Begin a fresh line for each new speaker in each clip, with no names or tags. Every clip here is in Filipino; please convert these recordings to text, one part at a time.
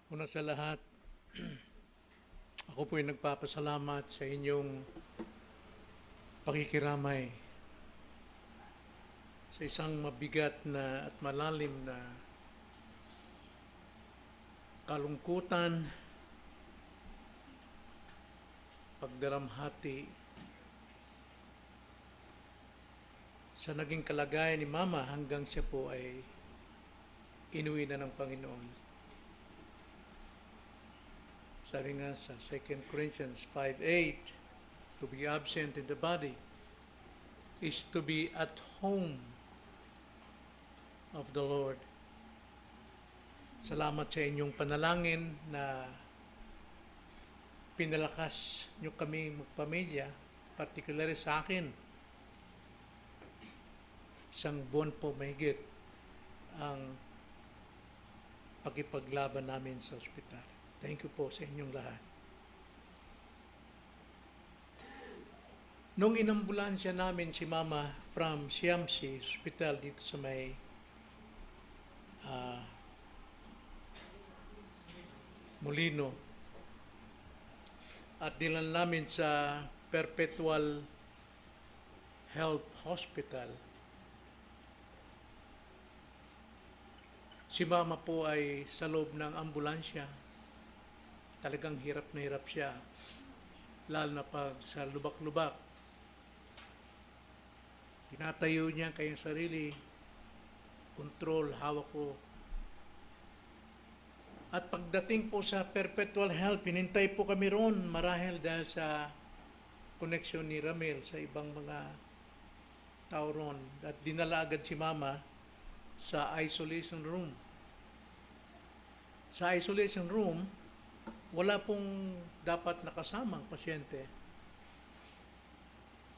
Una sa lahat, ako po ay nagpapasalamat sa inyong pakikiramay sa isang mabigat na at malalim na kalungkutan, pagdaramhati sa naging kalagayan ni Mama hanggang siya po ay inuwi na ng Panginoon. Sabi nga sa 2 Corinthians 5:8, to be absent in the body is to be at home of the Lord. Salamat sa inyong panalangin na pinalakas nyo kami magpamilya, particularly sa akin. Isang buwan po mahigit ang pagkipaglaban namin sa ospital. Thank you po sa inyong lahat. Nung inambulansya namin si Mama from Siamsi Hospital dito sa may Molino at dilan namin sa Perpetual Health Hospital, si Mama po ay sa loob ng ambulansya. Talagang hirap na hirap siya, lalo na pag sa lubak-lubak. Tinatayo niya kayong sarili, control, hawak ko. At pagdating po sa Perpetual Health, pinintay po kami ron marahil dahil sa connection ni Ramel sa ibang mga tao ron. At dinala agad si Mama sa isolation room. Sa isolation room, wala pong dapat nakasamang pasyente.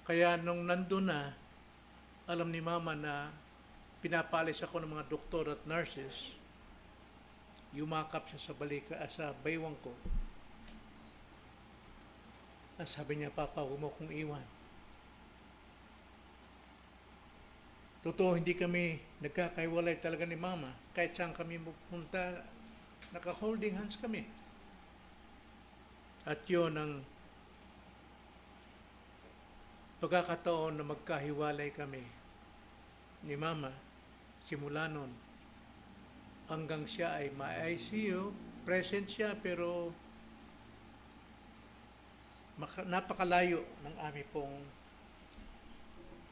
Kaya nung nandun na, alam ni Mama na pinapalis ako ng mga doktor at nurses, yumakap siya sa baywang ko. At sabi niya, Papa, huwag mo kong iwan. Totoo, hindi kami nagkakaiwalay talaga ni Mama. Kahit saan kami pupunta, naka-holding hands kami. At yun ang pagkakataon na magkahiwalay kami ni Mama simula nun. Hanggang siya ay ma-ICU, present siya pero napakalayo ng aming pong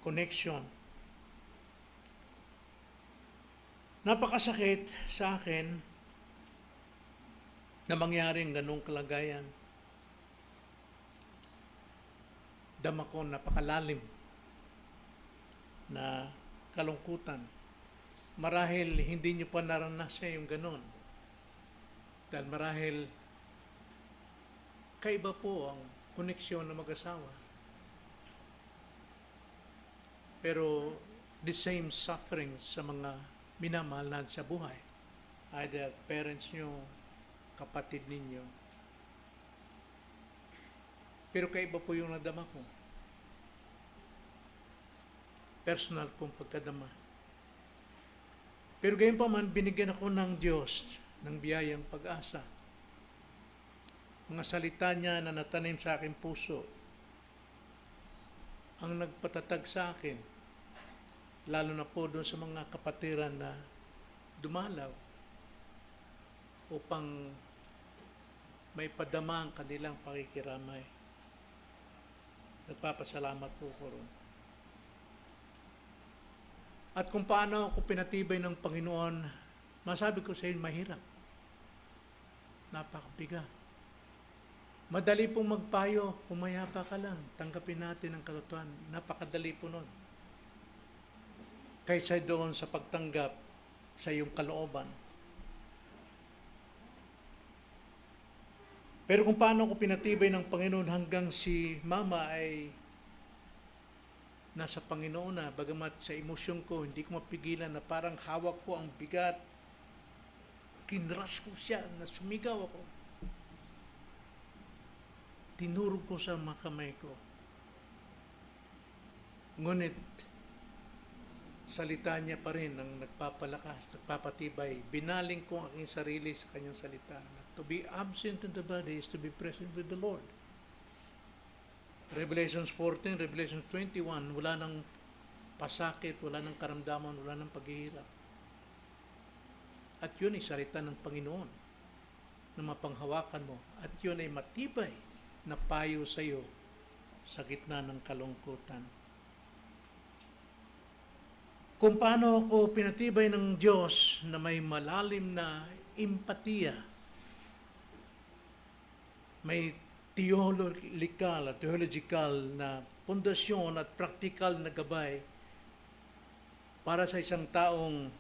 connection. Napakasakit sa akin na mangyaring ganong kalagayan. Dama ko napakalalim na kalungkutan. Marahil hindi nyo pa naranasan yung ganon. Dahil marahil kaiba po ang koneksyon ng mag-asawa. Pero the same suffering sa mga minamahal natin sa buhay. Either parents nyo, kapatid ninyo. Pero kaiba po yung nadama ko. Personal kong pagkadama. Pero gayon pa man, binigyan ako ng Diyos ng biyayang pag-asa. Mga salita niya na natanim sa aking puso ang nagpatatag sa akin, lalo na po doon sa mga kapatiran na dumalaw upang may padama ang kanilang pakikiramay. Nagpapasalamat po ko ron. At kung paano ako pinatibay ng Panginoon, masabi ko sa inyo, mahirap. Napakabiga. Madali pong magpayo, pumayapa ka lang, tanggapin natin ang katotohanan. Napakadali po nun. Kaysa doon sa pagtanggap sa iyong kalooban. Pero kung paano ko pinatibay ng Panginoon hanggang si Mama ay nasa Panginoon na, bagamat sa emosyon ko, hindi ko mapigilan na parang hawak ko ang bigat. Kinras ko siya, na sumigaw ako. Tinurog ko sa mga kamay ko. Ngunit, salita niya pa rin ang nagpapalakas, nagpapatibay. Binaling ko ang aking sarili sa kanyang salita. To be absent in the body is to be present with the Lord. Revelations 14, Revelations 21, wala nang pasakit, wala nang karamdaman, wala nang paghihirap. At yun ay salita ng Panginoon na mapanghawakan mo. At yun ay matibay na payo sa iyo sa gitna ng kalungkutan. Kung paano ako pinatibay ng Diyos na may malalim na empatiya, may theological na pundasyon at practical na gabay para sa isang taong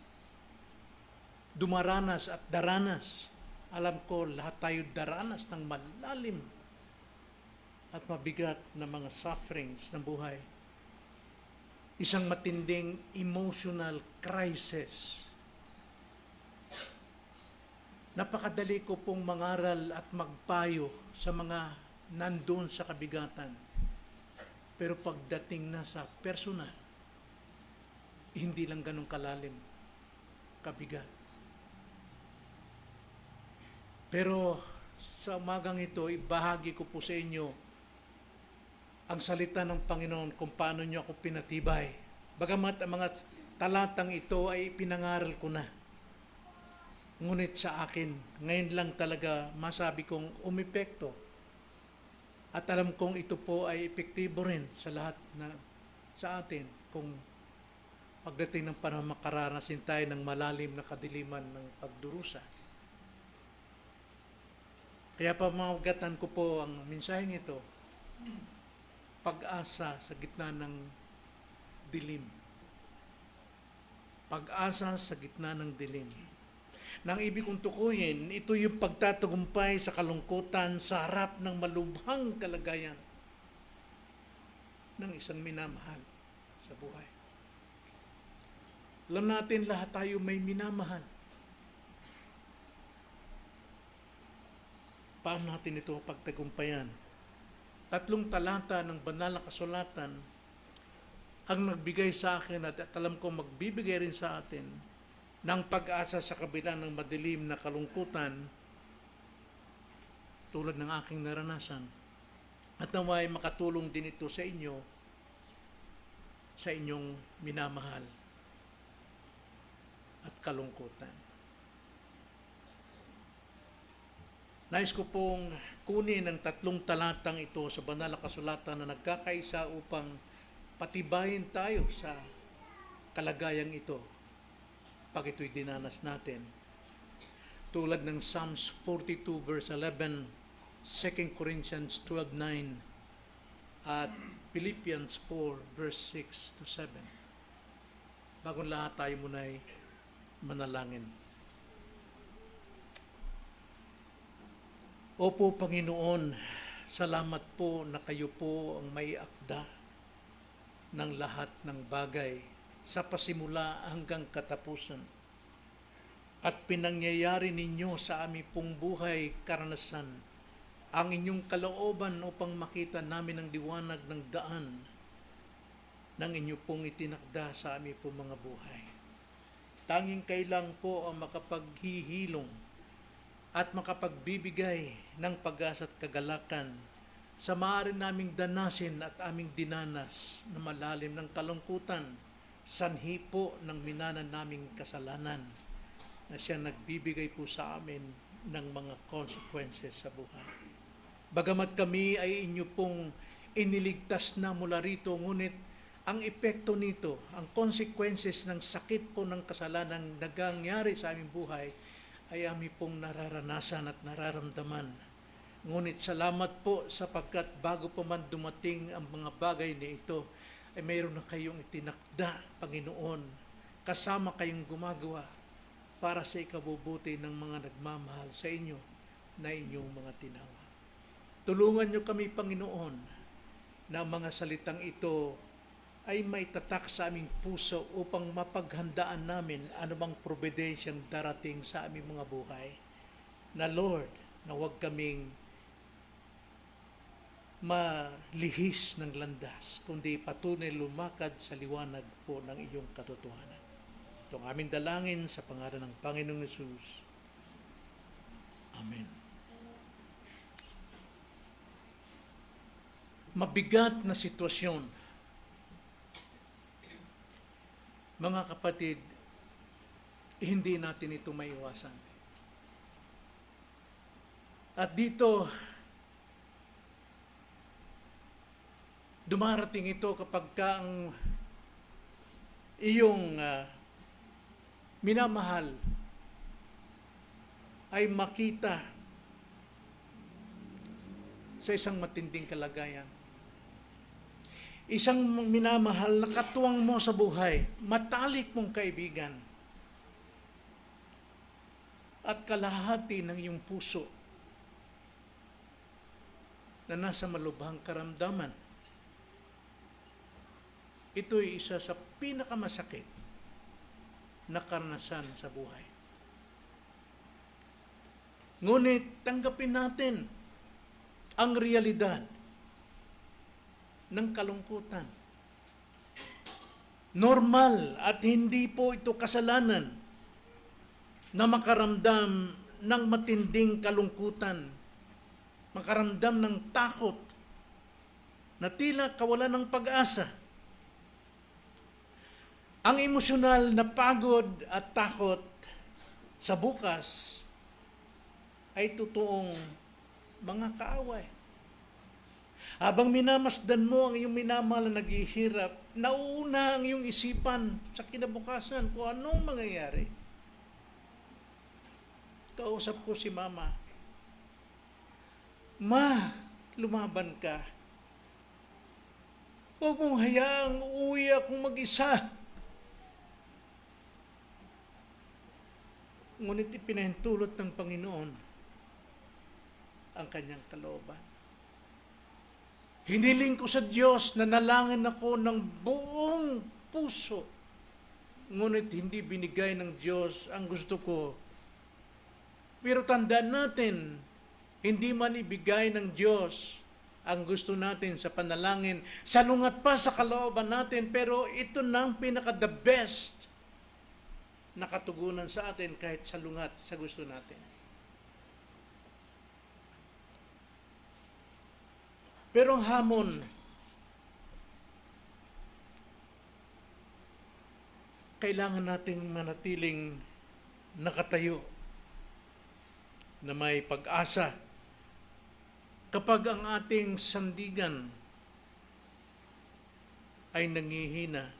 dumaranas at daranas. Alam ko, lahat tayo daranas ng malalim at mabigat na mga sufferings ng buhay. Isang matinding emotional crisis. Napakadali ko pong mangaral at magpayo sa mga nandun sa kabigatan. Pero pagdating na sa personal, hindi lang ganun kalalim, kabigat. Pero sa umagang ito, ibahagi ko po sa inyo ang salita ng Panginoon kung paano niyo ako pinatibay. Bagamat ang mga talatang ito ay pinangaral ko na. Ngunit sa akin, ngayon lang talaga masabi kong umepekto. At alam kong ito po ay epektibo rin sa lahat na sa atin kung pagdating ng panahon makaranasin tayo ng malalim na kadiliman ng pagdurusa. Kaya pamamagatan ko po ang mensaheng ito, pag-asa sa gitna ng dilim. Pag-asa sa gitna ng dilim. Nang ibig kong tukuyin, ito yung pagtatagumpay sa kalungkutan sa harap ng malubhang kalagayan ng isang minamahal sa buhay. Alam natin lahat tayo may minamahal. Paano natin ito pagtagumpayan? 3 talata ng banal na kasulatan ang nagbigay sa akin at alam ko magbibigay rin sa atin ng pag-asa sa kabila ng madilim na kalungkutan tulad ng aking naranasan. At naway makatulong din ito sa inyo, sa inyong minamahal at kalungkutan. Nais ko pong kunin ang 3 talatang ito sa banal na kasulatan na nagkakaisa upang patibayin tayo sa kalagayang ito pag ito'y dinanas natin. Tulad ng Psalms 42 verse 11, 2 Corinthians 12:9, at Philippians 4 verse 6 to 7. Bagong lahat tayo muna'y manalangin. Opo, Panginoon, salamat po na kayo po ang may akda ng lahat ng bagay sa pasimula hanggang katapusan. At pinangyayari ninyo sa aming pong buhay karanasan ang inyong kalooban upang makita namin ang liwanag ng daan ng inyo pong itinakda sa aming pong mga buhay. Tanging kailang po ang makapaghihilong at makapagbibigay ng pag-asa at kagalakan sa maaari naming danasin at aming dinanas na malalim ng kalungkutan, sanhi po ng minanan naming kasalanan na siya nagbibigay po sa amin ng mga consequences sa buhay. Bagamat kami ay inyo pong iniligtas na mula rito, ngunit ang epekto nito, ang consequences ng sakit po ng kasalanan nagangyari sa aming buhay, ay aming pong nararanasan at nararamdaman. Ngunit salamat po sapagkat bago pa man dumating ang mga bagay na ito, ay mayroon na kayong itinakda, Panginoon, kasama kayong gumagawa para sa ikabubuti ng mga nagmamahal sa inyo na inyong mga tinawa. Tulungan niyo kami, Panginoon, na mga salitang ito ay maitatak sa aming puso upang mapaghandaan namin anumang probidensyang darating sa aming mga buhay. Na Lord, na huwag kaming malihis ng landas, kundi patunay lumakad sa liwanag po ng iyong katotohanan. Itong aming dalangin sa pangalan ng Panginoong Hesus. Amen. Mabigat na sitwasyon. Mga kapatid, hindi natin ito maiwasan. At dito, dumarating ito kapag ka ang iyong minamahal ay makita sa isang matinding kalagayan. Isang minamahal na katuwang mo sa buhay, matalik mong kaibigan, at kalahati ng iyong puso na nasa malubhang karamdaman. Ito'y isa sa pinakamasakit na karanasan sa buhay. Ngunit tanggapin natin ang realidad ng kalungkutan. Normal at hindi po ito kasalanan na makaramdam ng matinding kalungkutan, makaramdam ng takot na tila kawalan ng pag-asa. Ang emosyonal na pagod at takot sa bukas ay totoong mga kaaway. Habang minamasdan mo ang iyong minamahal na naghihirap, nauuna ang iyong isipan sa kinabukasan kung anong mangyayari. Kausap ko si Mama, Ma, lumaban ka. Huwag mong hayaang uuwi akong mag-isa. Ngunit ipinahintulot ng Panginoon ang kanyang kalooban. Hiniling ko sa Diyos na nalangin ako ng buong puso. Ngunit hindi binigay ng Diyos ang gusto ko. Pero tandaan natin, hindi man ibigay ng Diyos ang gusto natin sa panalangin, salungat pa sa kalooban natin, pero ito na ang pinaka-the best na katugunan sa atin kahit salungat sa gusto natin. Pero ang hamon, kailangan nating manatiling nakatayo na may pag-asa kapag ang ating sandigan ay nangihina,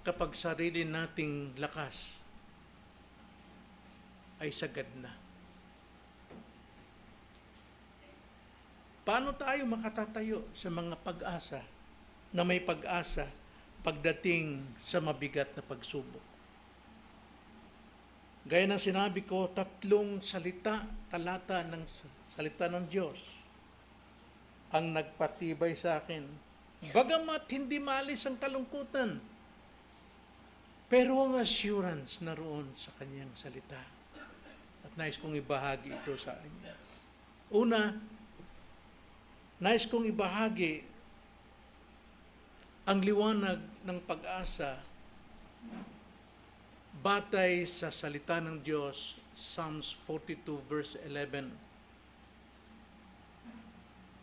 kapag sarili nating lakas ay sagad na. Paano tayo makatatayo sa mga pag-asa na may pag-asa pagdating sa mabigat na pagsubok? Gaya ng sinabi ko, 3 talata ng salita ng Diyos ang nagpatibay sa akin. Bagamat hindi maalis ang kalungkutan, pero ang assurance naroon sa kanyang salita. At nais kong ibahagi ito sa inyo. Una, nais kong ibahagi ang liwanag ng pag-asa batay sa salita ng Diyos, Psalms 42 verse 11.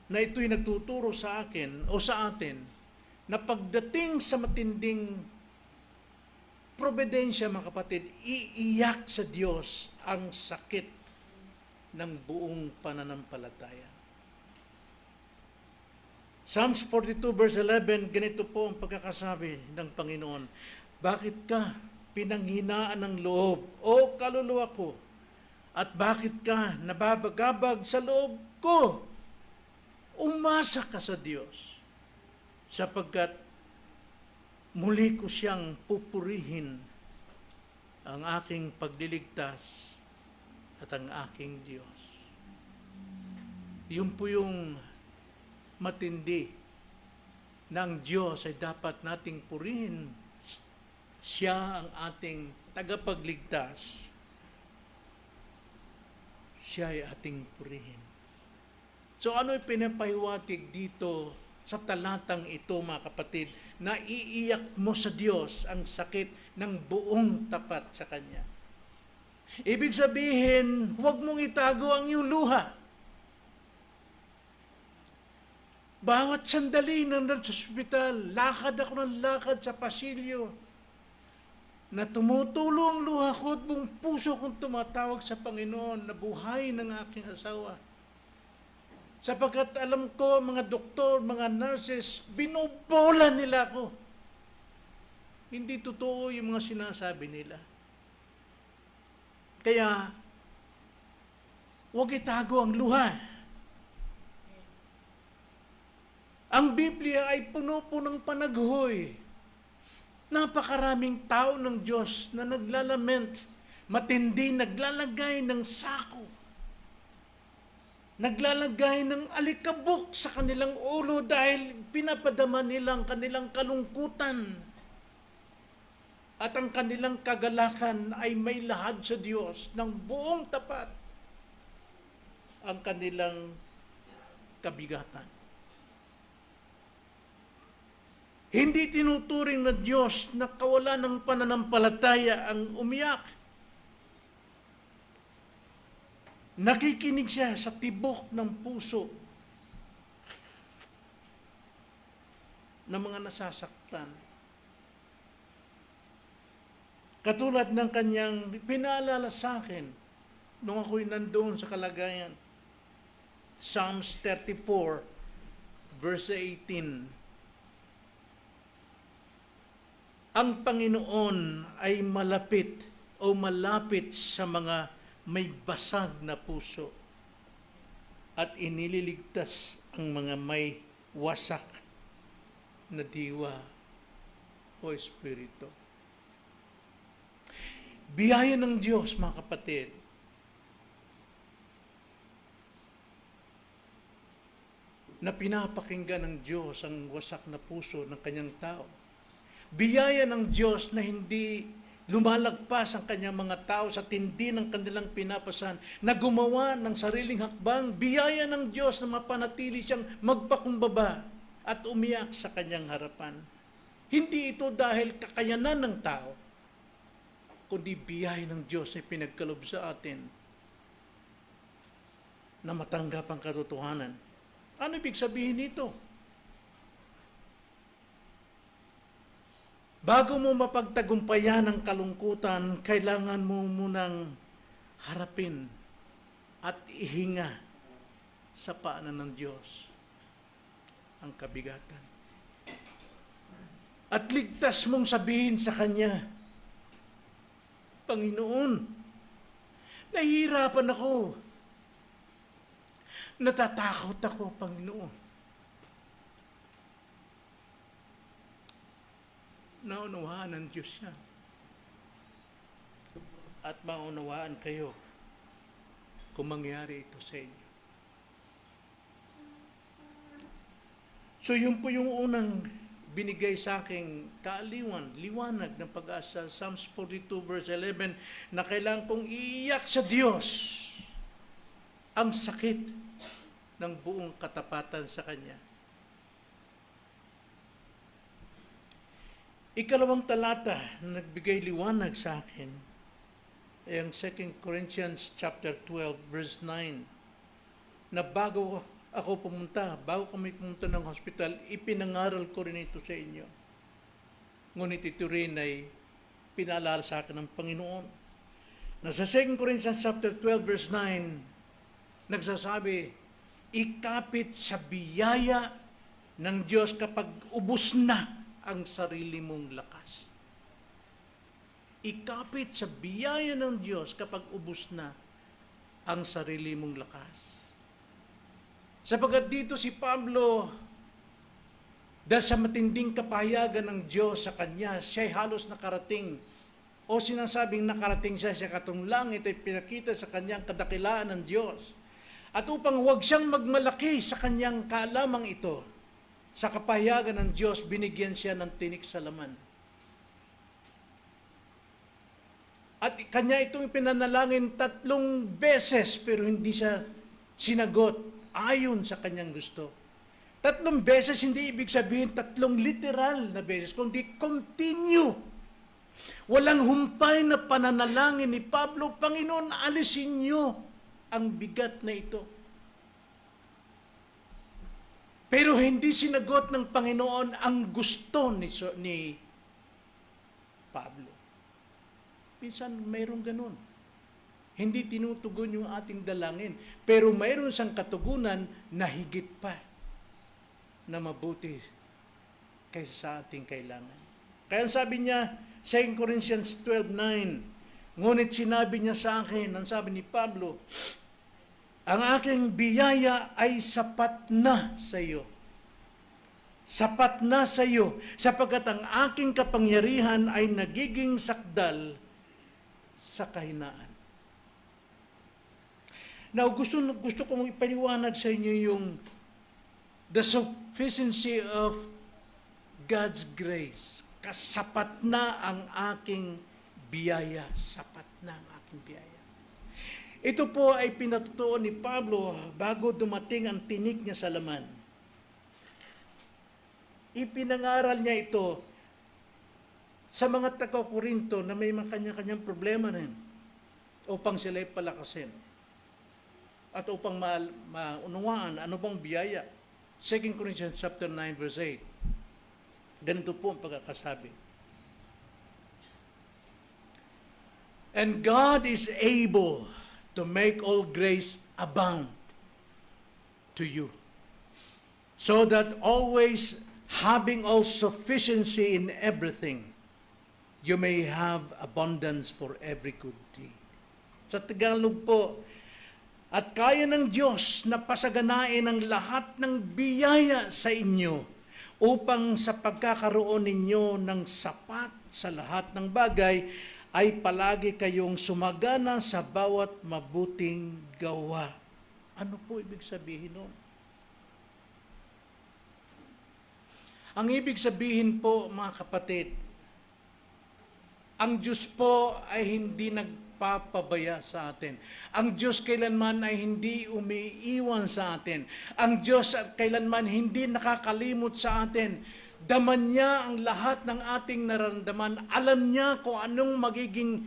Na ito'y nagtuturo sa akin o sa atin na pagdating sa matinding probidensya, mga kapatid, iiyak sa Diyos ang sakit ng buong pananampalataya. Psalms 42 verse 11, ganito po ang pagkakasabi ng Panginoon. Bakit ka pinanghinaan ng loob, o kaluluwa ko? At bakit ka nababagabag sa loob ko? Umasa ka sa Diyos, sapagkat muli ko siyang pupurihin, ang aking pagliligtas at ang aking Diyos. Yun po yung matindi na ang Diyos ay dapat nating purihin. Siya ang ating tagapagligtas. Siya ay ating purihin. So ano yung pinapahiwatig dito sa talatang ito, mga kapatid, na iiyak mo sa Diyos ang sakit ng buong tapat sa Kanya. Ibig sabihin, huwag mong itago ang iyong luha. Bawat sandali nandun sa ospital, lakad ako ng lakad sa pasilyo, na tumutulo ang luha ko at buong puso kong tumatawag sa Panginoon na buhay ng aking asawa. Sapagkat alam ko, mga doktor, mga nurses, binubola nila ako. Hindi totoo yung mga sinasabi nila. Kaya, huwag itago ang luha. Ang Biblia ay puno-punong panaghoy. Napakaraming tao ng Diyos na naglalament, matindi, naglalagay ng sako, naglalagay ng alikabok sa kanilang ulo dahil pinapadama nila ang kanilang kalungkutan. At ang kanilang kagalakan ay may lahad sa Diyos ng buong tapat ang kanilang kabigatan. Hindi tinuturing na Diyos na kawalan ng pananampalataya ang umiyak. Nakikinig siya sa tibok ng puso ng mga nasasaktan. Katulad ng kanyang pinaalala sa akin nung ako'y nandoon sa kalagayan. Psalms 34, verse 18. Ang Panginoon ay malapit o malapit sa mga may basag na puso at inililigtas ang mga may wasak na diwa o espiritu. Biyaya ng Diyos, mga kapatid, na pinapakinggan ng Diyos ang wasak na puso ng kanyang tao. Biyaya ng Diyos na hindi lumalagpas ang kanyang mga tao sa tindi ng kanilang pinapasan, na gumawa ng sariling hakbang. Biyaya ng Diyos na mapanatili siyang magpakumbaba at umiyak sa kanyang harapan. Hindi ito dahil kakayanan ng tao, kundi biyaya ng Diyos ay pinagkalob sa atin na matanggap ang katotohanan. Ano ibig sabihin nito? Bago mo mapagtagumpayan ang kalungkutan, kailangan mo munang harapin at ihinga sa paanan ng Diyos ang kabigatan. At ligtas mong sabihin sa Kanya, Panginoon, nahihirapan ako. Natatakot ako, Panginoon. Naunawaan ng Diyos yan. At maunawaan kayo kung mangyari ito sa inyo. So yun po yung unang binigay sa aking liwanag ng pag-asa, Psalms 42 verse 11, na kailangan kong iiyak sa Diyos ang sakit ng buong katapatan sa Kanya. Ikalawang talata na nagbigay liwanag sa akin ay ang 2 Corinthians chapter 12 verse 9, na bago kami pumunta ng hospital, ipinangaral ko rin ito sa inyo. Ngunit ito rin ay pinaalala sa akin ng Panginoon. Na sa 2 Corinthians chapter 12 verse 9, nagsasabi, ikapit sa biyaya ng Diyos kapag ubos na ang sarili mong lakas. Ikapit sa biyaya ng Diyos kapag ubos na ang sarili mong lakas. Sapagkat dito si Pablo, dahil sa matinding kapahayagan ng Diyos sa kanya, siya'y halos nakarating, o sinasabing nakarating siya sa katong langit ay pinakita sa kanyang kadakilaan ng Diyos. At upang huwag siyang magmalaki sa kanyang kaalamang ito, sa kapahayagan ng Diyos, binigyan siya ng tinik sa laman. At kanya itong pinanalangin 3 beses, pero hindi siya sinagot. ayon sa kanyang gusto. 3 beses, hindi ibig sabihin 3 literal na beses, kundi continue. Walang humpay na pananalangin ni Pablo, Panginoon, alisin niyo ang bigat na ito. Pero hindi sinagot ng Panginoon ang gusto ni Pablo. Minsan mayroong ganun. Hindi tinutugon yung ating dalangin. Pero mayroon siyang katugunan na higit pa na mabuti kaysa sa ating kailangan. Kaya sabi niya, 2 Corinthians 12:9, ngunit sinabi niya sa akin, ang sabi ni Pablo, ang aking biyaya ay sapat na sa iyo. Sapat na sa iyo, sapagkat ang aking kapangyarihan ay nagiging sakdal sa kahinaan. Now, gusto kong ipaliwanag sa inyo yung the sufficiency of God's grace. Kasapat na ang aking biyaya. Sapat na ang aking biyaya. Ito po ay pinatutuon ni Pablo bago dumating ang tinik niya sa laman. Ipinangaral niya ito sa mga taga-Korinto na may mga kanya-kanyang problema rin upang sila'y palakasin at upang maunawaan ano bang biyaya. 2 Corinthians chapter 9 verse 8. Ganito po ang pagkakasabi. And God is able to make all grace abound to you, so that always having all sufficiency in everything, you may have abundance for every good deed. Sa Tagalog po, at kaya ng Diyos na pasaganain ang lahat ng biyaya sa inyo upang sa pagkakaroon ninyo ng sapat sa lahat ng bagay ay palagi kayong sumagana sa bawat mabuting gawa. Ano po ibig sabihin nun? Ang ibig sabihin po, mga kapatid, ang Diyos po ay hindi nagpapabaya sa atin. Ang Diyos kailanman ay hindi umiiwan sa atin. Ang Diyos kailanman hindi nakakalimot sa atin. Daman niya ang lahat ng ating nararamdaman. Alam niya kung anong magiging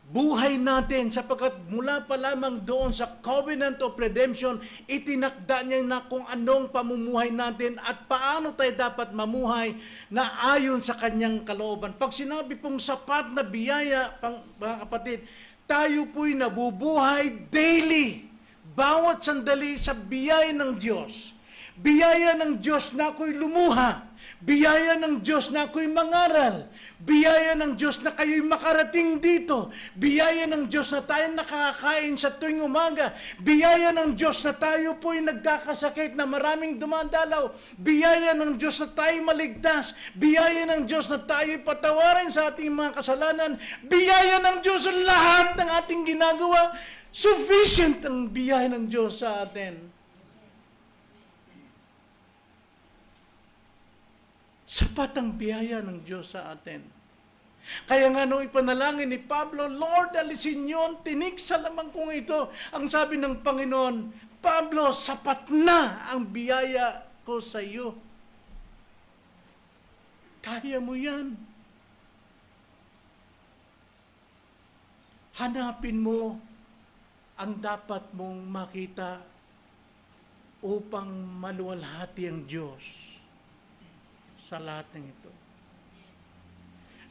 buhay natin sapagkat mula pa lamang doon sa covenant of redemption, itinakda niya na kung anong pamumuhay natin at paano tayo dapat mamuhay na ayon sa kanyang kalooban. Pag sinabi pong sapat na biyaya, mga kapatid, tayo po'y nabubuhay daily, bawat sandali sa biyaya ng Diyos. Biyaya ng Diyos na ako'y lumuha. Biyaya ng Diyos na ako'y mangaral. Biyaya ng Diyos na kayo'y makarating dito. Biyaya ng Diyos na tayo nakakain sa tuwing umaga. Biyaya ng Diyos na tayo po'y nagkakasakit na maraming dumadalaw. Biyaya ng Diyos na tayo maligtas. Biyaya ng Diyos na tayo'y patawarin sa ating mga kasalanan. Biyaya ng Diyos sa lahat ng ating ginagawa. Sufficient ang biyaya ng Diyos sa atin. Sapat ang biyaya ng Diyos sa atin. Kaya nga nung ipanalangin ni Pablo, Lord, alisin niyo ang tinik sa lamang kong ito. Ang sabi ng Panginoon, Pablo, sapat na ang biyaya ko sa iyo. Kaya mo yan. Hanapin mo ang dapat mong makita upang maluwalhati ang Diyos sa lahat ng ito.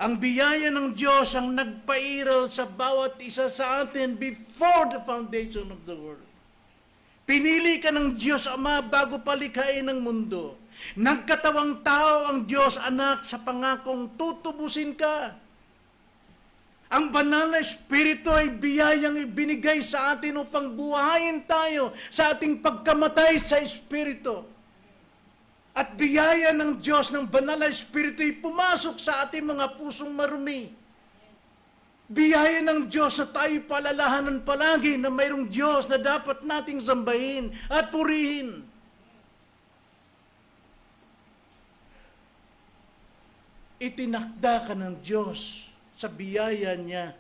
Ang biyaya ng Diyos ang nagpairal sa bawat isa sa atin before the foundation of the world. Pinili ka ng Diyos Ama bago palikhain ng mundo. Nagkatawang tao ang Diyos Anak sa pangakong tutubusin ka. Ang banal na Espiritu ay biyayang ibinigay sa atin upang buhayin tayo sa ating pagkamatay sa Espiritu. At biyaya ng Diyos ng banal na Espiritu ay pumasok sa ating mga pusong marumi. Biyaya ng Diyos na tayo palalahanan palagi na mayroong Diyos na dapat nating sambahin at purihin. Itinakda ka ng Diyos sa biyaya niya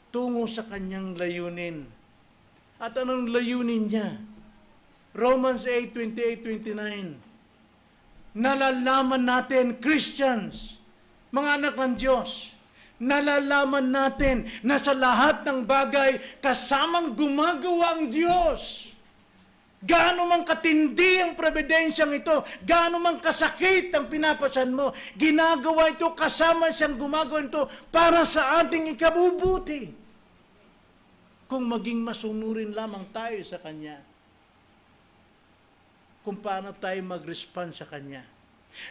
tungo sa kanyang layunin. At anong layunin niya? Romans 8:28-29. Nalalaman natin, Christians, mga anak ng Diyos, nalalaman natin na sa lahat ng bagay, kasamang gumagawa ang Diyos. Gaano man katindi ang probidensyang ito, gaano man kasakit ang pinapasan mo, ginagawa ito, kasama siyang gumagawa ito para sa ating ikabubuti. Kung maging masunurin lamang tayo sa Kanya, kung paano tayo mag-respond sa Kanya.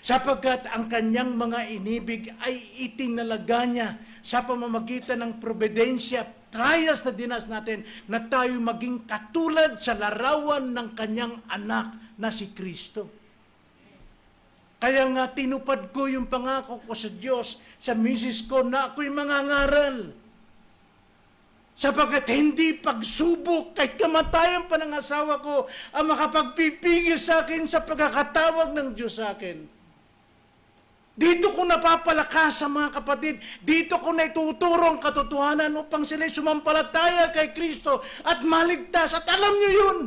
Sapagkat ang Kanyang mga inibig ay itinalaga niya sa pamamagitan ng probidensya, trials na dinas natin, na tayo maging katulad sa larawan ng Kanyang anak na si Kristo. Kaya nga tinupad ko yung pangako ko sa Diyos, sa misis ko, na ako'y mangangaral. Sapagkat hindi pagsubok kahit kamatayan pa ng asawa ko ang makapagpipigil sa akin sa pagkakatawag ng Diyos sa akin. Dito ko napapalakas sa mga kapatid. Dito ko na ituturo ang katotohanan upang sila'y sumampalataya kay Kristo at maligtas. At alam nyo yun.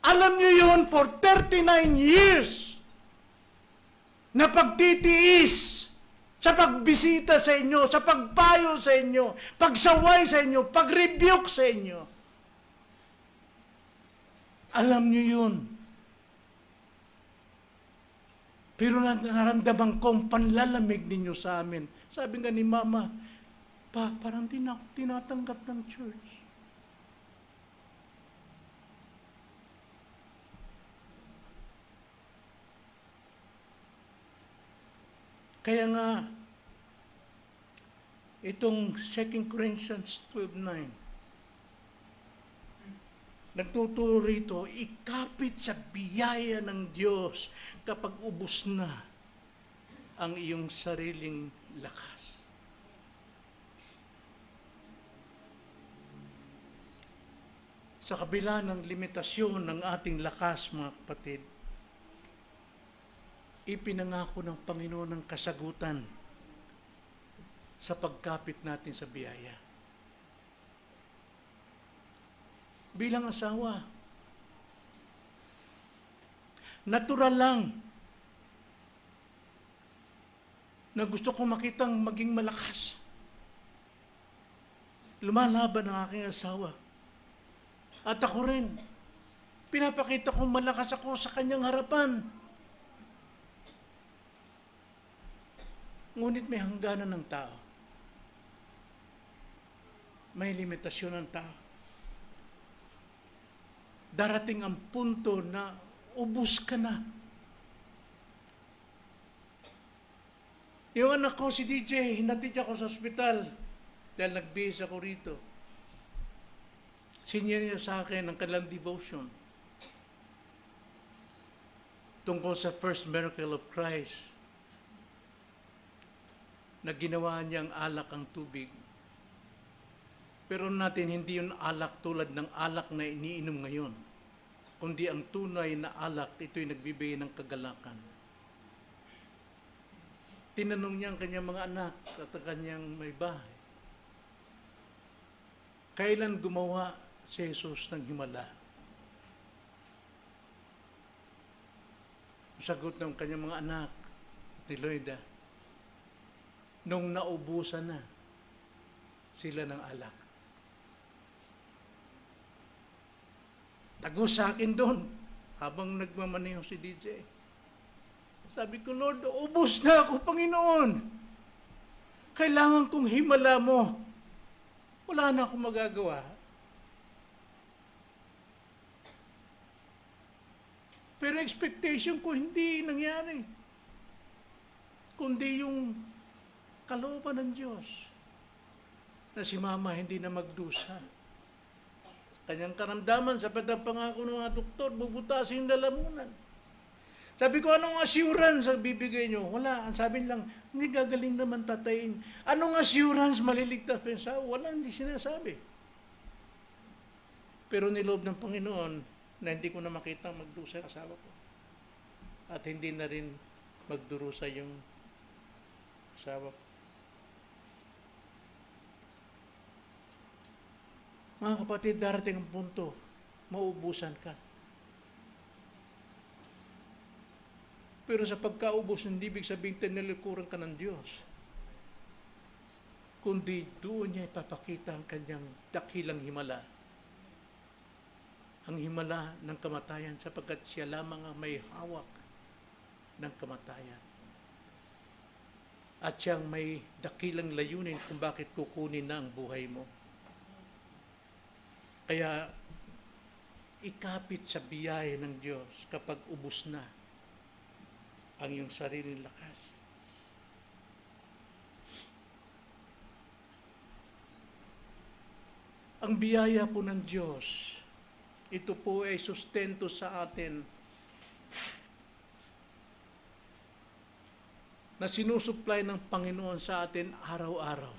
Alam nyo yun for 39 years na pagtitiis sa pagbisita sa inyo, sa pagpayo sa inyo, pagsaway sa inyo, pag-rebuke sa inyo. Alam nyo yun. Pero naramdaman kong panlalamig ninyo sa amin. Sabi nga ni Mama, parang di na ako tinatanggap ng church. Kaya nga, itong 2 Corinthians 12:9, nagtuturo rito, ikapit sa biyaya ng Diyos kapag ubos na ang iyong sariling lakas. Sa kabila ng limitasyon ng ating lakas, mga kapatid, ipinangako ng Panginoon ng kasagutan sa pagkapit natin sa biyaya. Bilang asawa, natural lang na gusto kong makitang maging malakas. Lumalaban ang aking asawa. At ako rin, pinapakita kong malakas ako sa kanyang harapan. Ngunit may hangganan ng tao. May limitasyon ng tao. Darating ang punto na ubus ka na. Yung anak ko, si DJ, hinatid ako sa ospital dahil nagbihis ako rito. Senior niya sa akin ang kanilang devotion tungkol sa first miracle of Christ, na ginawa niyang alak ang tubig. Pero natin, hindi yun alak tulad ng alak na iniinom ngayon, kundi ang tunay na alak, ito'y nagbibigay ng kagalakan. Tinanong niya ang kanyang mga anak at ang kanyang may bahay, kailan gumawa si Jesus ng himala? Sagot ng kanyang mga anak ni Loida, nung naubusan na sila ng alak. Tago sa akin doon, habang nagmamaneho si DJ. Sabi ko, Lord, ubos na ako, Panginoon. Kailangan kong himala mo. Wala na akong magagawa. Pero expectation ko hindi nangyari. Kundi yung kalooban ng Diyos na si Mama hindi na magdusa. Kanyang karamdaman, sa pangako ng mga doktor, bubutasin yung lalamunan. Sabi ko, anong assurance ang bibigay nyo? Wala. Ang sabi lang, hindi gagaling naman tatayin. Anong assurance maliligtas pa yung asawa? Wala, hindi sinasabi. Pero niloob ng Panginoon na hindi ko na makita magdusa ang asawa ko. At hindi na rin magdurusa yung asawa ko. Mga kapatid, darating ang punto, maubusan ka. Pero sa pagkaubos, hindi ibig sabihin tinalikuran ka ng Diyos. Kundi doon niya ipapakita ang kanyang dakilang himala. Ang himala ng kamatayan sapagkat siya lamang ang may hawak ng kamatayan. At siyang may dakilang layunin kung bakit kukunin na ang buhay mo. Kaya, ikapit sa biyaya ng Diyos kapag ubos na ang iyong sariling lakas. Ang biyaya po ng Diyos, ito po ay sustento sa atin na sinusupply ng Panginoon sa atin araw-araw.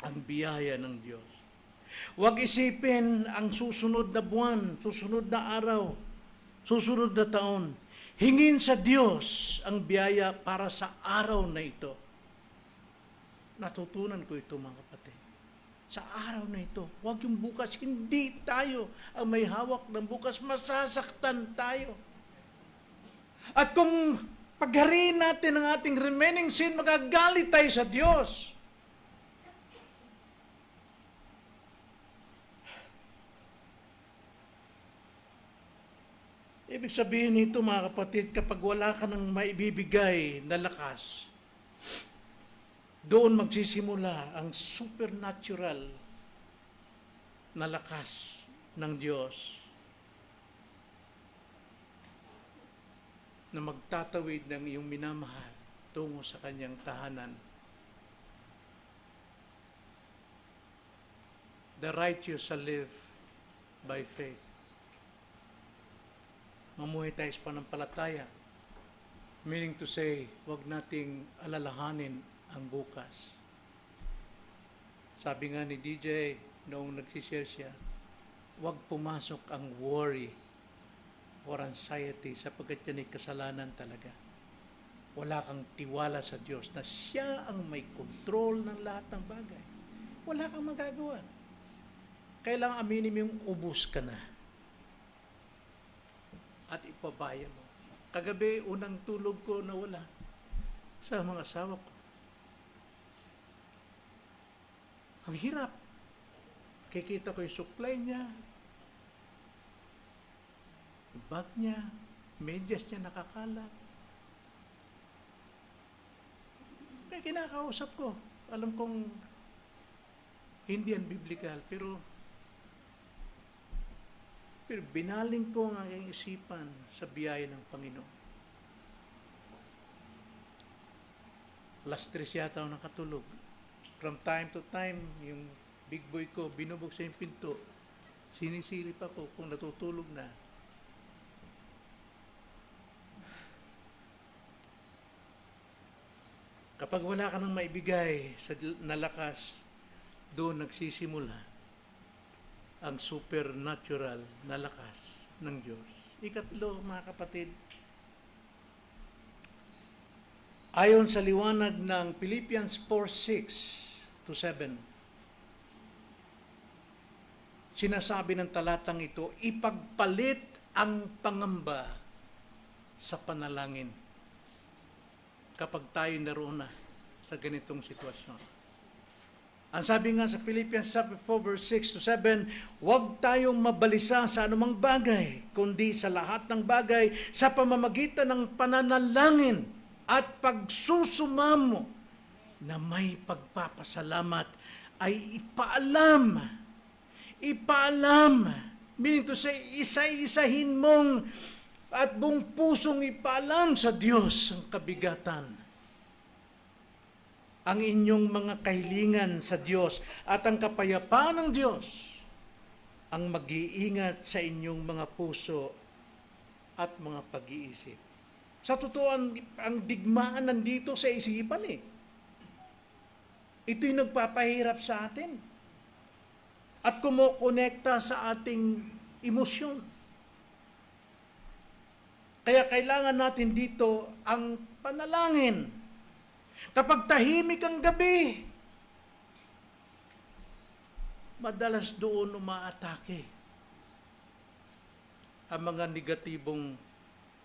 Ang biyaya ng Diyos. Huwag isipin ang susunod na buwan, susunod na araw, susunod na taon. Hingin sa Diyos ang biyaya para sa araw na ito. Natutunan ko ito, mga kapatid. Sa araw na ito, huwag yung bukas, hindi tayo ang may hawak ng bukas, masasaktan tayo. At kung paghariin natin ang ating remaining sin, magagalit tayo sa Diyos. Ibig sabihin nito, mga kapatid, kapag wala ka ng maibibigay na lakas, doon magsisimula ang supernatural na lakas ng Diyos na magtatawid ng iyong minamahal tungo sa kanyang tahanan. The righteous shall live by faith. Mamuhay tayo sa panampalataya. Meaning to say, huwag nating alalahanin ang bukas. Sabi nga ni DJ, noong nagsishare siya, huwag pumasok ang worry or anxiety sapagkat yan ay kasalanan talaga. Wala kang tiwala sa Diyos na siya ang may control ng lahat ng bagay. Wala kang magagawa. Kailangan aminin mo yung ubos ka na. At ipabaya mo. Kagabi, unang tulog ko nawala sa mga asawa ko. Ang hirap. Kikita ko yung suklay niya, yung bag niya, medyas niya nakakalat. Kaya kinakausap ko. Alam kong hindi yan biblical, pero binaling ko ang aking isipan sa biyaya ng Panginoon. Last 3 yata ako nakatulog. From time to time, yung big boy ko, binubuksan yung pinto. Sinisilip ako kung natutulog na. Kapag wala ka nang maibigay sa nalakas, doon nagsisimula ang supernatural na lakas ng Diyos. Ikatlo, mga kapatid, ayon sa liwanag ng Philippians 4:6-7, sinasabi ng talatang ito, ipagpalit ang pangamba sa panalangin kapag tayo naroon na sa ganitong sitwasyon. Ang sabi nga sa Philippians 4:6-7, huwag tayong mabalisa sa anumang bagay, kundi sa lahat ng bagay sa pamamagitan ng pananalangin at pagsusumamo na may pagpapasalamat ay ipaalam, meaning to say, isa-isahin mong at buong pusong ipaalam sa Diyos ang kabigatan, ang inyong mga kahilingan sa Diyos, at ang kapayapaan ng Diyos ang mag-iingat sa inyong mga puso at mga pag-iisip. Sa totoo, ang digmaan nandito sa isipan eh. Ito'y nagpapahirap sa atin at kumokonekta sa ating emosyon. Kaya kailangan natin dito ang panalangin. Kapag tahimik ang gabi, madalas doon umaatake ang mga negatibong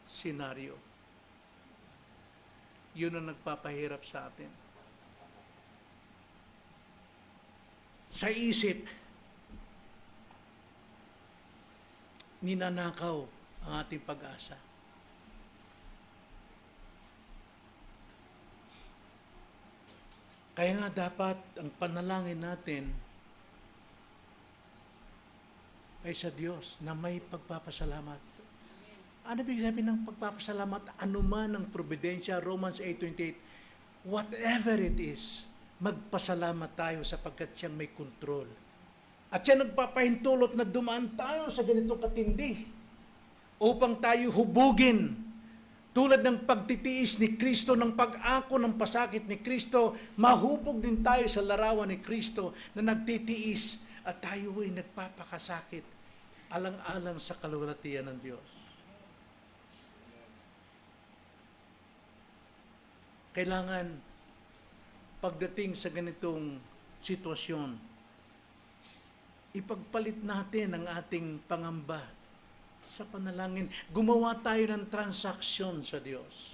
senaryo. Yun ang nagpapahirap sa atin. Sa isip, ninanakaw ang ating pag-asa. Kaya nga dapat ang panalangin natin ay sa Diyos na may pagpapasalamat. Ano ibig sabihin ng pagpapasalamat? Ano man ang providensya, Romans 8:28, whatever it is, magpasalamat tayo sapagkat siyang may kontrol. At siya nagpapahintulot na dumaan tayo sa ganitong katindi upang tayo hubugin tulad ng pagtitiis ni Kristo, ng pag-ako ng pasakit ni Kristo, mahubog din tayo sa larawan ni Kristo na nagtitiis at tayo ay nagpapakasakit alang-alang sa kaluwalhatian ng Diyos. Kailangan pagdating sa ganitong sitwasyon, ipagpalit natin ang ating pangamba sa panalangin. Gumawa tayo ng transaksyon sa Diyos.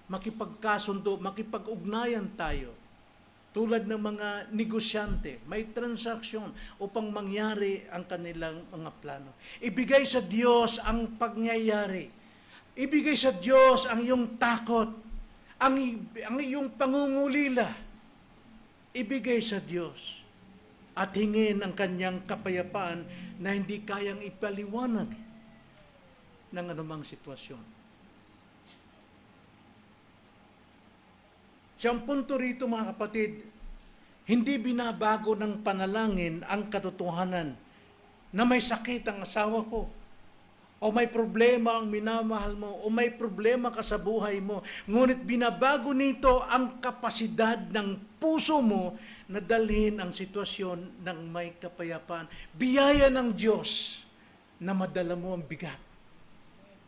Makipagkasundo, makipag-ugnayan tayo. Tulad ng mga negosyante, may transaksyon upang mangyari ang kanilang mga plano. Ibigay sa Diyos ang pangyayari. Ibigay sa Diyos ang iyong takot, ang iyong pangungulila. Ibigay sa Diyos at hingin ang kanyang kapayapaan na hindi kayang ipaliwanag ng anumang sitwasyon. Siyang punto rito, mga kapatid, hindi binabago ng panalangin ang katotohanan na may sakit ang asawa ko, o may problema ang minamahal mo, o may problema ka sa buhay mo. Ngunit binabago nito ang kapasidad ng puso mo na dalhin ang sitwasyon ng may kapayapaan. Biyaya ng Diyos na madala mo ang bigat.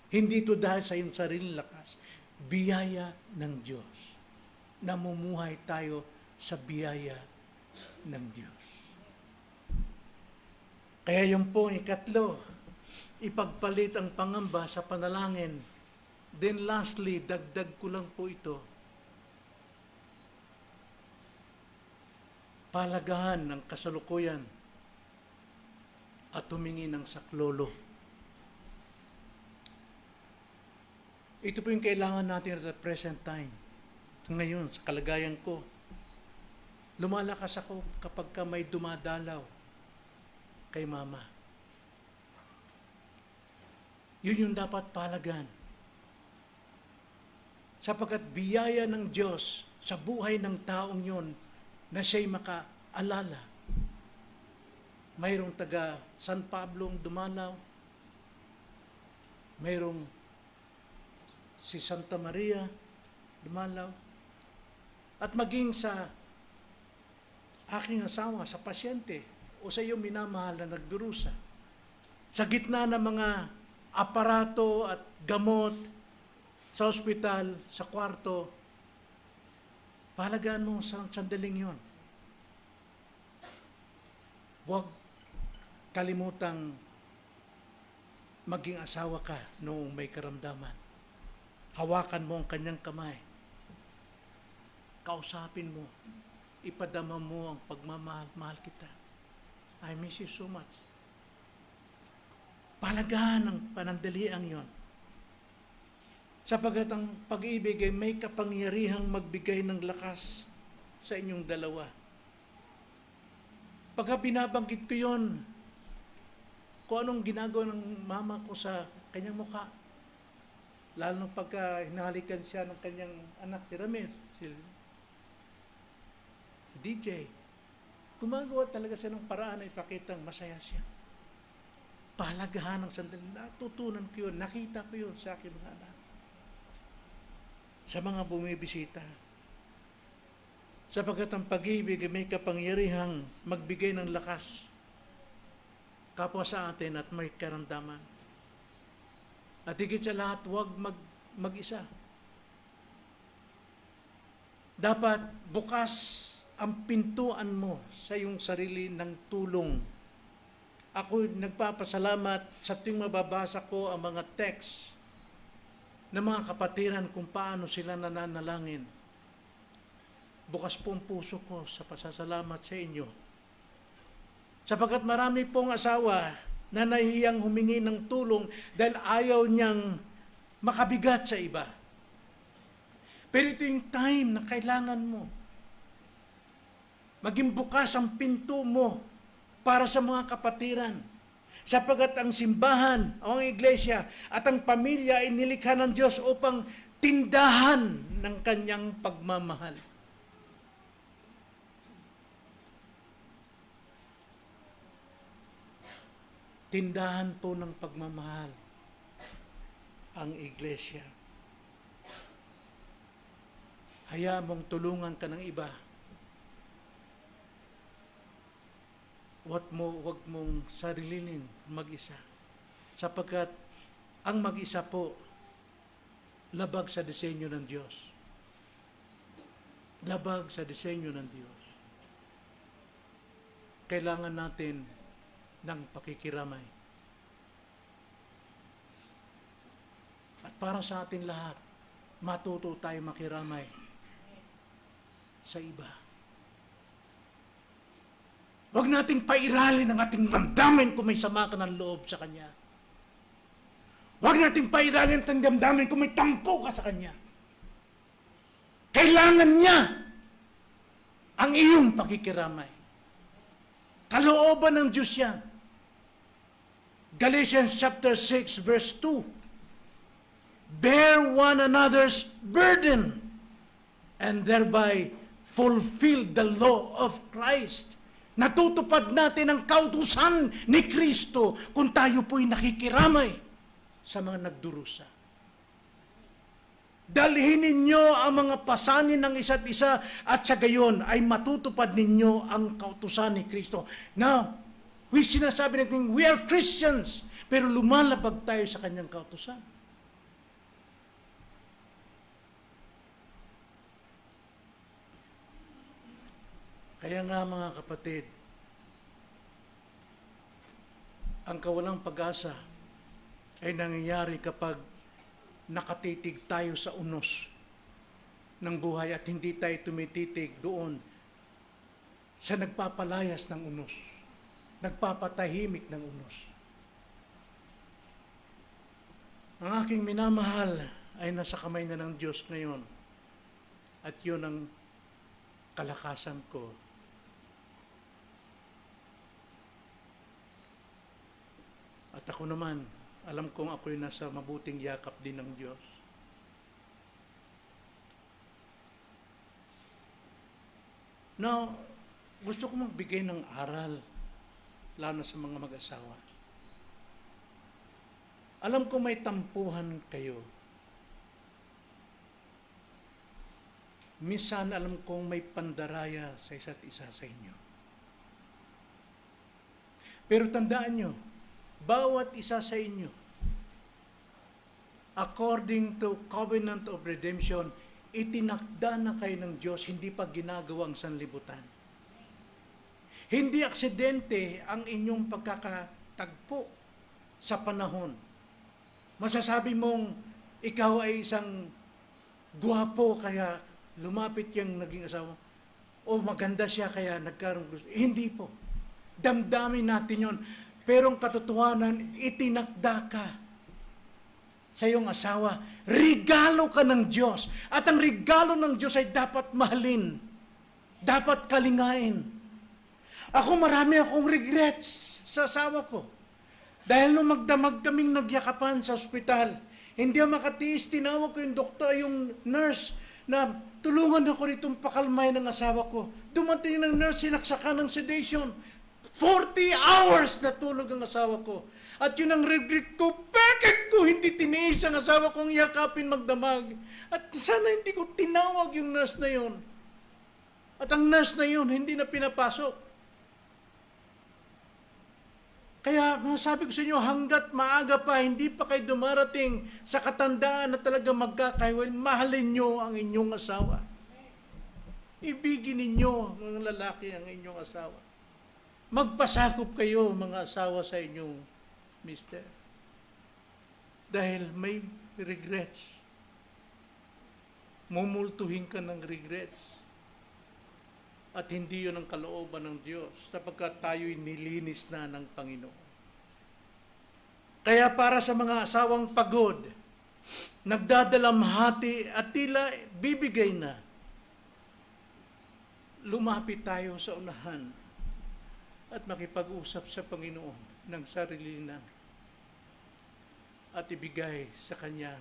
Hindi ito dahil sa iyong sariling lakas. Biyaya ng Diyos. Namumuhay tayo sa biyaya ng Diyos. Kaya yung po, ikatlo, ipagpalit ang pangamba sa panalangin. Then lastly, dagdag ko lang po ito. Palagahan ng kasalukuyan at humingi ng saklolo. Ito po yung kailangan natin at the present time. Ngayon, sa kalagayan ko, lumalakas ako kapag may dumadalaw kay mama. Yun yung dapat palagan. Sapagkat biyaya ng Diyos sa buhay ng taong yun na siya'y makaalala. Mayroong taga San Pablo ang dumalaw. Mayroong si Santa Maria dumalaw. At maging sa aking asawa, sa pasyente, o sa iyong minamahal na nagdurusa. Sa gitna ng mga aparato at gamot sa ospital, sa kwarto, pahalagaan mo sa sandaling yon. Huwag kalimutang maging asawa ka noong may karamdaman. Hawakan mo ang kanyang kamay. Kausapin mo. Ipadama mo ang pagmamahal. Mahal kita. I miss you so much. Palagahan ang panandaliang yon. Sapagat ang pag-ibig ay may kapangyarihang magbigay ng lakas sa inyong dalawa. Pagka binabanggit ko yon, kung anong ginagawa ng mama ko sa kanyang mukha, lalo nung pagka hinahalikan siya ng kanyang anak, si Ramir, si DJ, gumagawa talaga siya ng paraan na ipakitang masaya siya. Pahalagahan ng sandali. Natutunan ko yun. Nakita ko yun sa aking mga anak. Sa mga bumibisita. Sapagkat ang pag-ibig ay may kapangyarihang magbigay ng lakas kapwa sa atin at may karamdaman. At higit sa lahat, huwag mag-isa. Dapat bukas ang pintuan mo sa iyong sarili ng tulong. Ako nagpapasalamat sa tuwing mababasa ko ang mga text ng mga kapatiran kung paano sila nananalangin. Bukas po ang puso ko sa pasasalamat sa inyo. Sapagkat marami pong asawa na nahihiyang humingi ng tulong dahil ayaw niyang makabigat sa iba. Pero ito yung time na kailangan mo. Maging bukas ang pinto mo para sa mga kapatiran. Sapagkat ang simbahan, ang iglesia, at ang pamilya ay nilikha ng Diyos upang tindahan ng kanyang pagmamahal. Tindahan po ng pagmamahal ang iglesia. Hayaan mong tulungan ka ng iba. Huwag mong sarilinin mag-isa. Sapagkat ang mag-isa po, labag sa disenyo ng Diyos. Labag sa disenyo ng Diyos. Kailangan natin ng pakikiramay. At para sa atin lahat, matuto tayo makiramay sa iba. Huwag nating pairalin ang ating damdamin kung may sama ka ng loob sa Kanya. Huwag nating pairalin ang damdamin kung may tampo ka sa Kanya. Kailangan niya ang iyong pakikiramay. Kalooban ng Diyos yan. Galatians chapter 6 verse 2. Bear one another's burden and thereby fulfill the law of Christ. Natutupad natin ang kautusan ni Kristo kung tayo po'y nakikiramay sa mga nagdurusa. Dalhin ninyo ang mga pasanin ng isa't isa at sa gayon ay matutupad ninyo ang kautusan ni Kristo. Now, sinasabi natin, we are Christians, pero lumalabag tayo sa kanyang kautusan. Kaya nga mga kapatid, ang kawalang pag-asa ay nangyayari kapag nakatitig tayo sa unos ng buhay at hindi tayo tumititig doon sa nagpapalayas ng unos, nagpapatahimik ng unos. Ang aking minamahal ay nasa kamay na ng Diyos ngayon at yun ang kalakasan ko. At ako naman, alam kong ako'y nasa mabuting yakap din ng Diyos. Now, gusto ko magbigay ng aral, lalo sa mga mag-asawa. Alam ko may tampuhan kayo. Minsan alam kong may pandaraya sa isa't isa sa inyo. Pero tandaan nyo, bawat isa sa inyo, according to covenant of redemption, itinakda na kayo ng Diyos, hindi pa ginagawang sanlibutan. Hindi aksidente ang inyong pagkakatagpo sa panahon. Masasabi mong ikaw ay isang gwapo kaya lumapit yung naging asawa, o maganda siya kaya nagkaroon gusto. Hindi po. Damdamin natin yon. Pero ang katotohanan, itinakda ka sa iyong asawa. Regalo ka ng Diyos. At ang regalo ng Diyos ay dapat mahalin. Dapat kalingain. Ako marami akong regrets sa asawa ko. Dahil nung magdamag kaming nagyakapan sa ospital, hindi ako makatiis, tinawag ko yung doktor, yung nurse, na tulungan ako nitong pakalmay ng asawa ko. Dumating ng nurse, sinaksakan ng sedation. 40 hours na tulog ang asawa ko. At yun ang regret ko, bakit ko hindi tiniis ang asawa kong yakapin magdamag? At sana hindi ko tinawag yung nurse na yun. At ang nurse na yun, hindi na pinapasok. Kaya sabi ko sa inyo, hanggat maaga pa, hindi pa kayo dumarating sa katandaan na talaga magkakaiwal, mahalin nyo ang inyong asawa. Ibigin ninyo, mga lalaki, ang inyong asawa. Magpasakop kayo, mga asawa, sa inyong mister. Dahil may regrets. Mumultuhin ka ng regrets. At hindi yun ang kalooban ng Diyos, sapagkat tayo'y nilinis na ng Panginoon. Kaya para sa mga asawang pagod, nagdadalamhati at tila bibigay na, lumapit tayo sa unahan at makipag-usap sa Panginoon ng sarili na at ibigay sa Kanya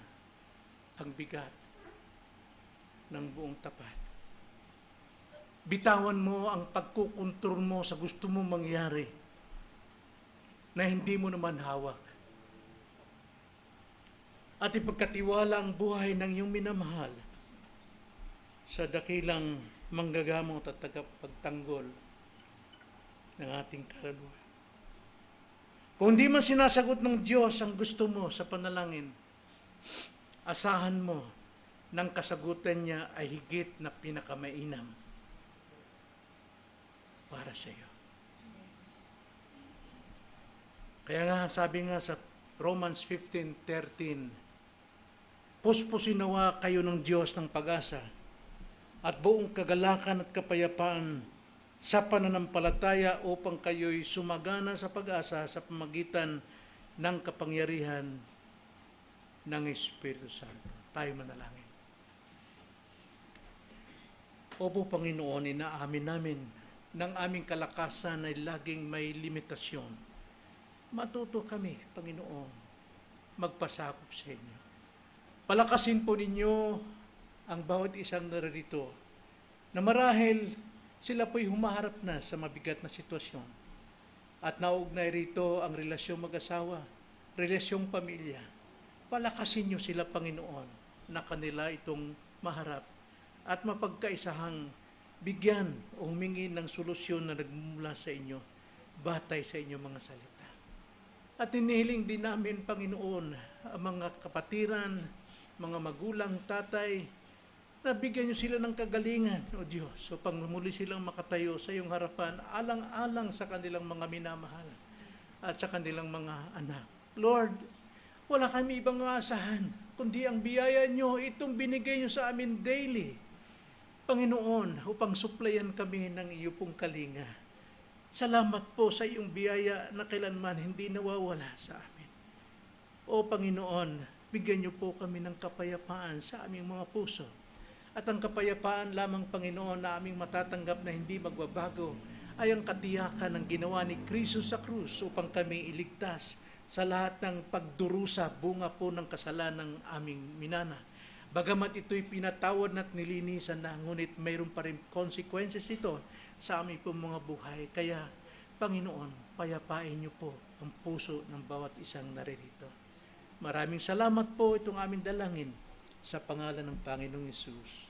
ang bigat ng buong tapat. Bitawan mo ang pagkukontrol mo sa gusto mong mangyari na hindi mo naman hawak. At ipagkatiwala ang buhay ng iyong minamahal sa dakilang manggagamot at tagapagtanggol ng ating kaluluwa. Kung di man sinasagot ng Diyos ang gusto mo sa panalangin, asahan mo ng kasagutan niya ay higit na pinakamainam para sa iyo. Kaya nga, sabi nga sa Romans 15:13, puspusin nawa kayo ng Diyos ng pag-asa at buong kagalakan at kapayapaan sa pananampalataya upang kayo'y sumagana sa pag-asa sa pamagitan ng kapangyarihan ng Espiritu Santo. Tayo manalangin. Opo, Panginoon, inaamin namin ng aming kalakasan ay laging may limitasyon. Matuto kami, Panginoon, magpasakop sa inyo. Palakasin po ninyo ang bawat isang narito na marahil sila po'y humaharap na sa mabigat na sitwasyon at naugnay rito ang relasyong mag-asawa, relasyong pamilya. Palakasin niyo sila, Panginoon, na kanila itong maharap at mapagkaisahang bigyan o humingi ng solusyon na nagmumula sa inyo, batay sa inyong mga salita. At inihiling din namin, Panginoon, ang mga kapatiran, mga magulang, tatay, na bigyan niyo sila ng kagalingan, O Diyos, upang muli silang makatayo sa iyong harapan, alang-alang sa kanilang mga minamahal at sa kanilang mga anak. Lord, wala kami ibang aasahan, kundi ang biyaya niyo, itong binigay niyo sa amin daily, Panginoon, upang suplayan kami ng iyo pong kalinga. Salamat po sa iyong biyaya na kailanman hindi nawawala sa amin. O Panginoon, bigyan niyo po kami ng kapayapaan sa aming mga puso. At ang kapayapaan lamang, Panginoon, na aming matatanggap na hindi magbabago ay ang katiyakan ng ginawa ni Kristo sa krus upang kami iligtas sa lahat ng pagdurusa, bunga po ng kasalanan ng aming minana. Bagamat ito'y pinatawad at nilinisan na, ngunit mayroon pa rin consequences ito sa aming pong mga buhay. Kaya, Panginoon, payapain niyo po ang puso ng bawat isang naririto. Maraming salamat po itong aming dalangin sa pangalan ng Panginoong Hesus.